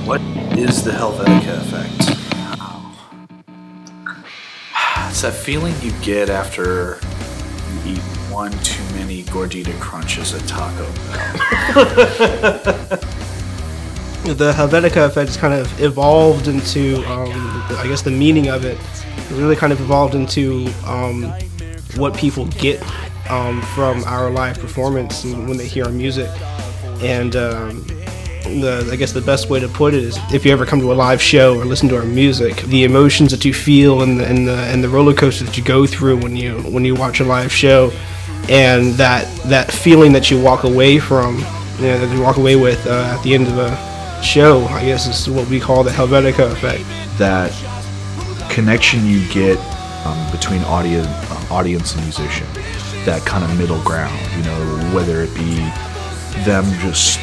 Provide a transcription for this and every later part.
What is the Helvetica Effect? It's that feeling you get after you eat one too many gordita crunches at Taco Bell. The Helvetica Effect has kind of evolved into, I guess the meaning of it really kind of evolved into what people get from our live performance when they hear our music. And I guess the best way to put it is, if you ever come to a live show or listen to our music, the emotions that you feel and the roller coaster that you go through when you watch a live show, and that feeling that you walk away from, that you walk away with at the end of a show, I guess is what we call the Helvetica Effect. That connection you get between audience and musician, that kind of middle ground, whether it be them just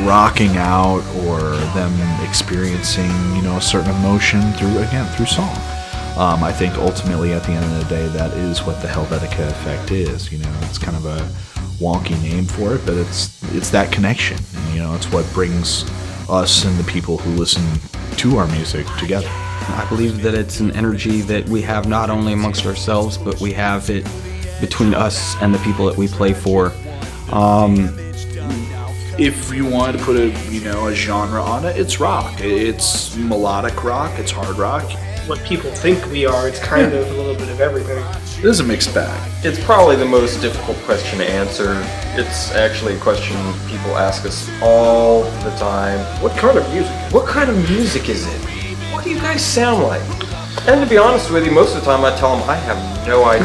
rocking out or them experiencing, a certain emotion through song. I think ultimately at the end of the day, that is what the Helvetica Effect is. It's kind of a wonky name for it, but it's that connection. And, it's what brings us and the people who listen to our music together. I believe that it's an energy that we have not only amongst ourselves, but we have it between us and the people that we play for. If you wanted to put a genre on it, it's rock. It's melodic rock. It's hard rock. What people think we are, it's kind of a little bit of everything. It is a mixed bag. It's probably the most difficult question to answer. It's actually a question people ask us all the time. What kind of music? What kind of music is it? What do you guys sound like? And to be honest with you, most of the time I tell them I have no idea.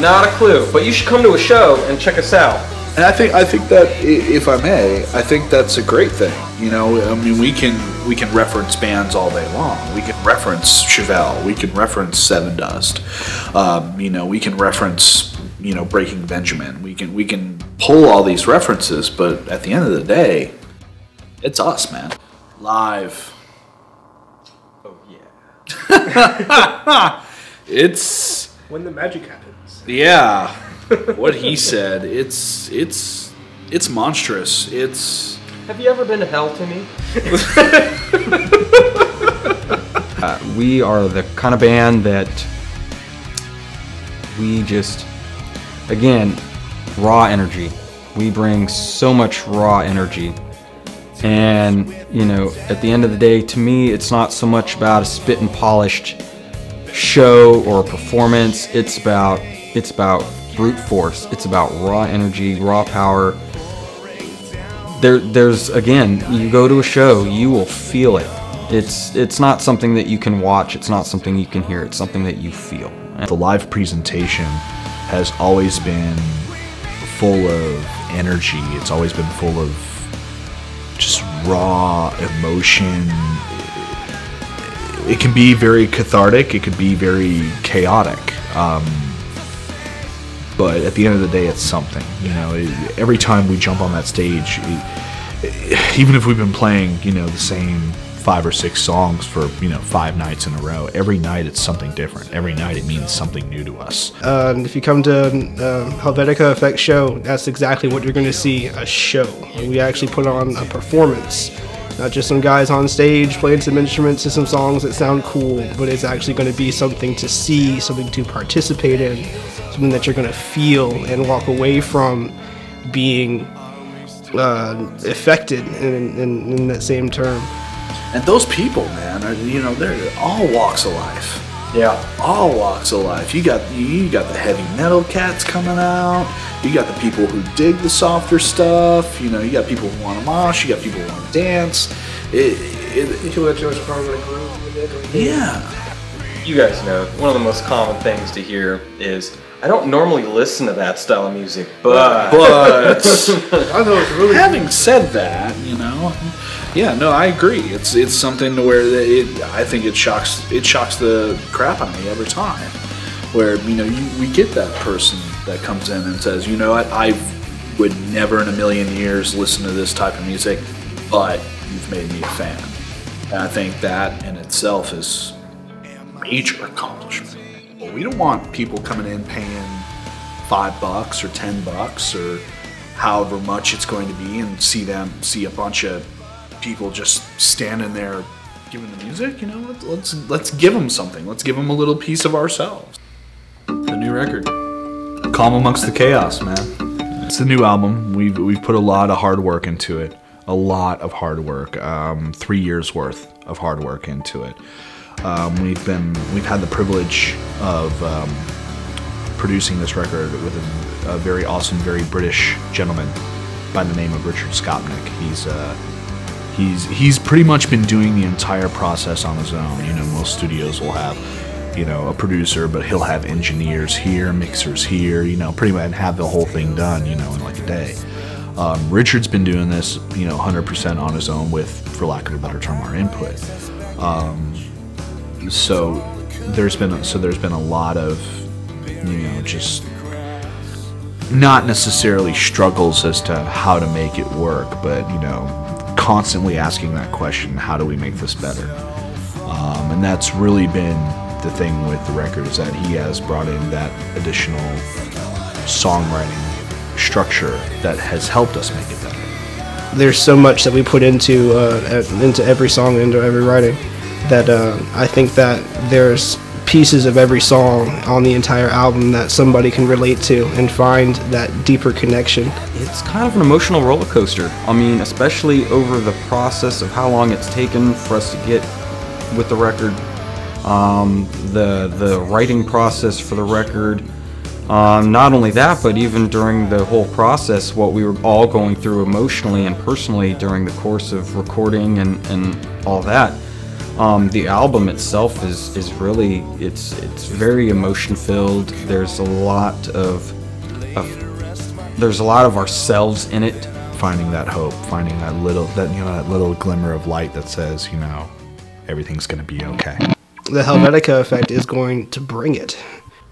Not a clue. But you should come to a show and check us out. And I think that, if I may, I think that's a great thing. We can reference bands all day long. We can reference Chevelle. We can reference Seven Dust. We can reference Breaking Benjamin. We can pull all these references, but at the end of the day, it's us, man. Live. Oh yeah. It's when the magic happens. Yeah. What he said, it's monstrous. Have you ever been to hell, Timmy? We are the kind of band that we just, again, raw energy. We bring so much raw energy. And, at the end of the day, to me, it's not so much about a spit and polished show or performance. It's about brute force. It's about raw energy, raw power. There's again, you go to a show, you will feel it. It's not something that you can watch. It's not something you can hear. It's something that you feel. The live presentation has always been full of energy. It's always been full of just raw emotion. It can be very cathartic. It could be very chaotic. But at the end of the day, it's something. Every time we jump on that stage, even if we've been playing, the same 5 or 6 songs for 5 nights in a row, every night it's something different. Every night it means something new to us. If you come to Helvetica Effect show, that's exactly what you're going to see, a show. We actually put on a performance. Not just some guys on stage playing some instruments and some songs that sound cool, but it's actually going to be something to see, something to participate in, something that you're going to feel and walk away from being affected in that same term. And those people, man, are they're all walks of life. Yeah, all walks of life. You got the heavy metal cats coming out. You got the people who dig the softer stuff. You got people who want to mosh. You got people who want to dance. Yeah. You guys know, one of the most common things to hear is, I don't normally listen to that style of music, but I thought it was really having said that, yeah, no, I agree. It's something to where I think it shocks the crap out of me every time. Where we get that person that comes in and says, what, I would never in a million years listen to this type of music, but you've made me a fan. And I think that in itself is a major accomplishment. Well, we don't want people coming in paying $5 or $10 or however much it's going to be and see a bunch of people just standing there giving the music. You know, let's give them something. Let's give them a little piece of ourselves. The new record, Calm Amongst the Chaos, man. It's the new album. We've put a lot of hard work into it. A lot of hard work. 3 years worth of hard work into it. We've had the privilege of producing this record with a very awesome, very British gentleman by the name of Richard Skopnik. He's pretty much been doing the entire process on his own. You know, most studios will have, you know, a producer, but he'll have engineers here, mixers here, you know, pretty much, and have the whole thing done, you know, in like a day. Richard's been doing this, you know, 100% on his own with, for lack of a better term, our input. So there's been a lot of, you know, just not necessarily struggles as to how to make it work, but, you know, constantly asking that question, how do we make this better? And that's really been the thing with the record, is that he has brought in that additional songwriting structure that has helped us make it better. There's so much that we put into every song, into every writing, that I think that there's pieces of every song on the entire album that somebody can relate to and find that deeper connection. It's kind of an emotional roller coaster. I mean, especially over the process of how long it's taken for us to get with the record, the writing process for the record. Not only that, but even during the whole process, what we were all going through emotionally and personally during the course of recording and all that. The album itself is really, it's very emotion filled. There's a lot of ourselves in it. Finding that hope, finding that little glimmer of light that says, you know, everything's going to be okay. The Helvetica Effect is going to bring it.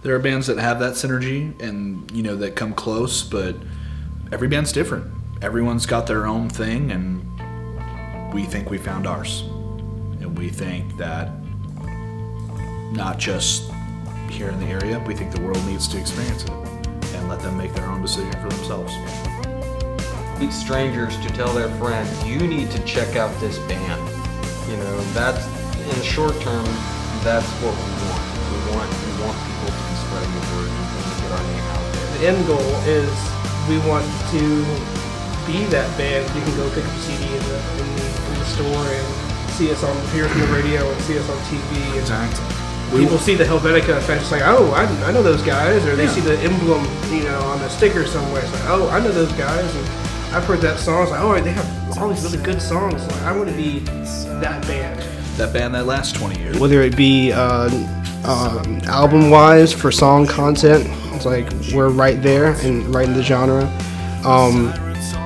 There are bands that have that synergy and, you know, that come close, but every band's different. Everyone's got their own thing, and we think we found ours. And we think that not just here in the area, we think the world needs to experience it and let them make their own decision for themselves. Meet strangers to tell their friends, you need to check out this band. You know, that's, in the short term, that's what we want. We want people to be spreading the word and to get our name out there. The end goal is we want to be that band. You can go pick up a CD in the store and see us hear us on the radio and see us on TV. Exactly. People see the Helvetica Effect, it's like, oh, I know those guys. Or they see the emblem, you know, on a sticker somewhere. It's like, oh, I know those guys. And I've heard that song. It's like, oh, they have all these really good songs. Like, I want to be that band. That band that lasts 20 years. Whether it be album-wise for song content, it's like we're right there and right in the genre.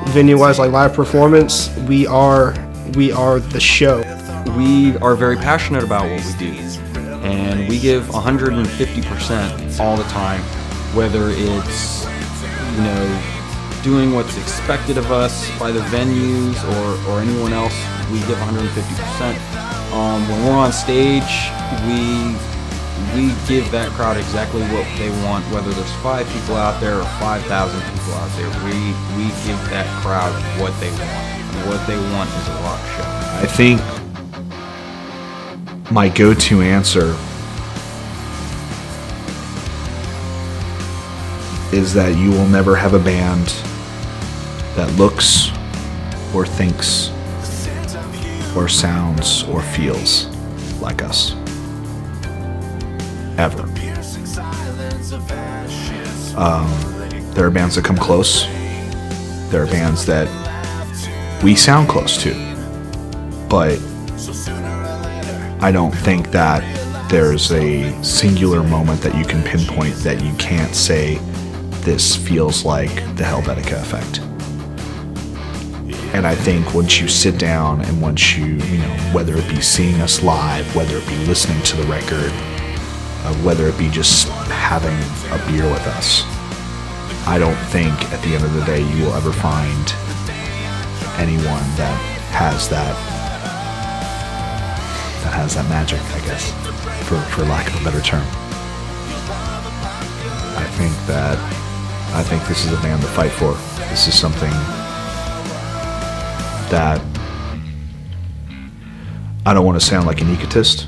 Venue-wise, like live performance, we are the show. We are very passionate about what we do, and we give 150% all the time, whether it's, you know, doing what's expected of us by the venues or anyone else. We give 150%. When we're on stage, we give that crowd exactly what they want, whether there's 5 people out there or 5,000 people out there. We give that crowd what they want. What they want is a rock show. I think my go-to answer is that you will never have a band that looks or thinks or sounds or feels like us. Ever. There are bands that come close. There are bands that we sound close to. But I don't think that there's a singular moment that you can pinpoint that you can't say this feels like the Helvetica Effect. And I think once you sit down and once you know, whether it be seeing us live, whether it be listening to the record, whether it be just having a beer with us, I don't think at the end of the day you will ever find anyone that has that magic, I guess, for lack of a better term. I think this is a band to fight for. This is something that I don't want to sound like an egotist.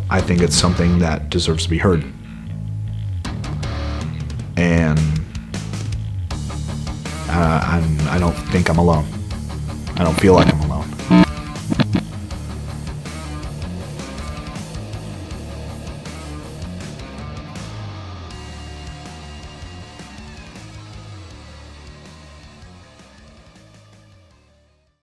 I think it's something that deserves to be heard. And I don't think I'm alone. I don't feel like I'm